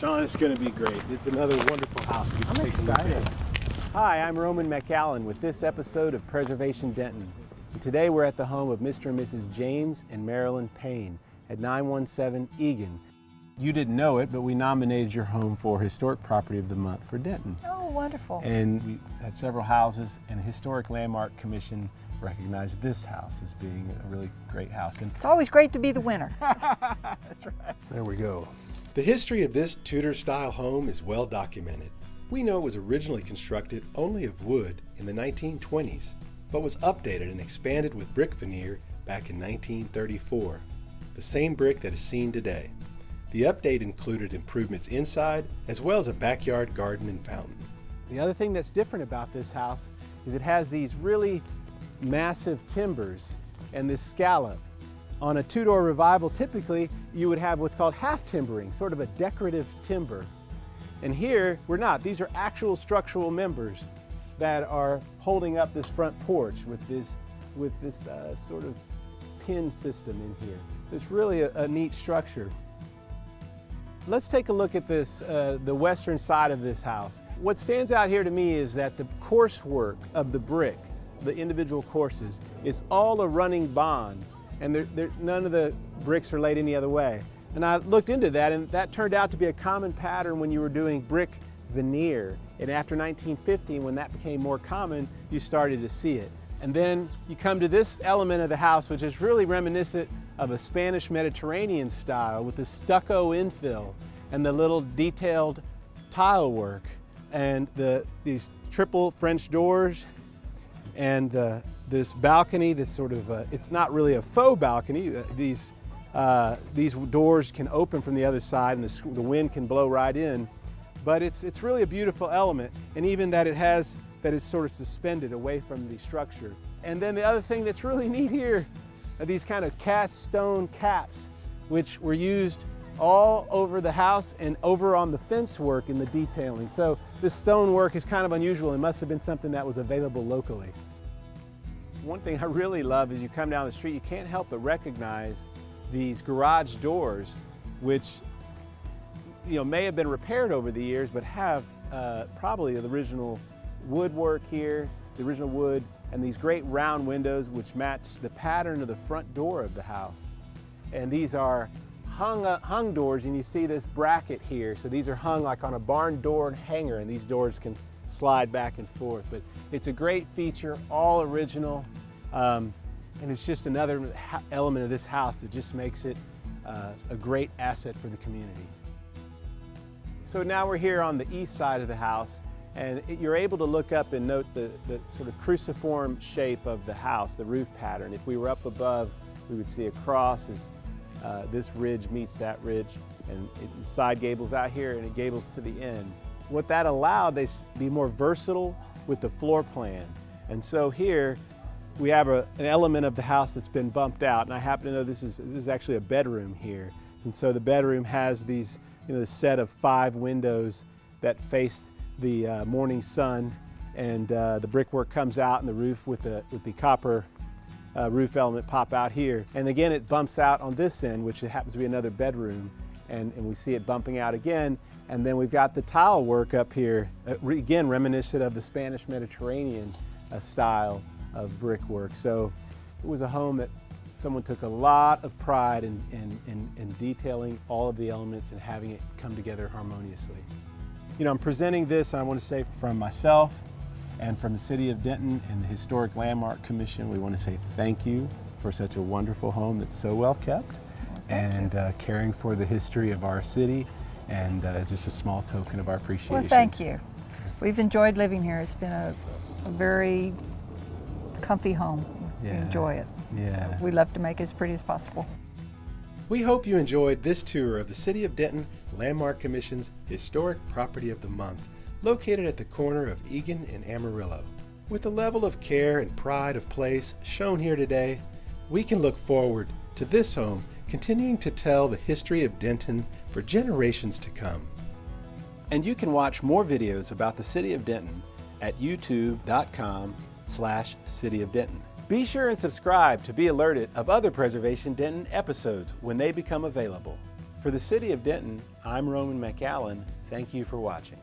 Sean, it's going to be great. It's another wonderful house. I'm excited. Hi, I'm Roman McAllen with this episode of Preservation Denton. And today we're at the home of Mr. and Mrs. James and Marilyn Payne at 917 Egan. You didn't know it, but we nominated your home for Historic Property of the Month for Denton. Oh, wonderful. And we had several houses, and the Historic Landmark Commission recognized this house as being a really great house. And It's always great to be the winner. that's right. There we go. The history of this Tudor-style home is well documented. We know it was originally constructed only of wood in the 1920s, but was updated and expanded with brick veneer back in 1934, the same brick that is seen today. The update included improvements inside, as well as a backyard garden and fountain. The other thing that's different about this house is it has these really massive timbers and this scallop. On a two-door revival, typically you would have what's called half timbering, sort of a decorative timber. And here we're not. These are actual structural members that are holding up this front porch with this sort of pin system in here. It's really a neat structure. Let's take a look at this, the western side of this house. What stands out here to me is that the coursework of the brick, the individual courses, it's all a running bond, and none of the bricks are laid any other way. And I looked into that, and that turned out to be a common pattern when you were doing brick veneer. And after 1950, when that became more common, you started to see it. And then you come to this element of the house, which is really reminiscent of a Spanish Mediterranean style with the stucco infill and the little detailed tile work and these triple French doors and this balcony that's sort of, it's not really a faux balcony. These doors can open from the other side and the wind can blow right in. But it's really a beautiful element, and even that it's sort of suspended away from the structure. And then the other thing that's really neat here are these kind of cast stone caps, which were used all over the house and over on the fence work in the detailing. So this stone work is kind of unusual. It must have been something that was available locally. One thing I really love is you come down the street, you can't help but recognize these garage doors, which may have been repaired over the years, but have probably the original woodwork here, the original wood, and these great round windows which match the pattern of the front door of the house. And these are hung doors, and you see this bracket here. So these are hung like on a barn door and hanger, and these doors can slide back and forth. But it's a great feature, all original, and it's just another element of this house that just makes it a great asset for the community. So now we're here on the east side of the house, and you're able to look up and note the sort of cruciform shape of the house, the roof pattern. If we were up above, we would see a cross as this ridge meets that ridge, and the side gables out here and it gables to the end. What that allowed, they be more versatile with the floor plan. And so here we have an element of the house that's been bumped out, and I happen to know this is actually a bedroom here. And so the bedroom has these, this set of 5 windows that face the morning sun, and the brickwork comes out, and the roof with the copper roof element pop out here. And again, it bumps out on this end, which happens to be another bedroom, and we see it bumping out again. And then we've got the tile work up here, again reminiscent of the Spanish Mediterranean style of brickwork. So it was a home that someone took a lot of pride in detailing all of the elements and having it come together harmoniously. I'm presenting this, and I want to say from myself and from the City of Denton and the Historic Landmark Commission, we want to say thank you for such a wonderful home that's so well kept and caring for the history of our city, and just a small token of our appreciation. Well, thank you. We've enjoyed living here. It's been a very comfy home. We enjoy it. Yeah. So we love to make it as pretty as possible. We hope you enjoyed this tour of the City of Denton Landmark Commission's Historic Property of the Month, located at the corner of Egan and Amarillo. With the level of care and pride of place shown here today, we can look forward to this home continuing to tell the history of Denton for generations to come. And you can watch more videos about the City of Denton at youtube.com/City of Denton. Be sure and subscribe to be alerted of other Preservation Denton episodes when they become available. For the City of Denton, I'm Roman McAllen. Thank you for watching.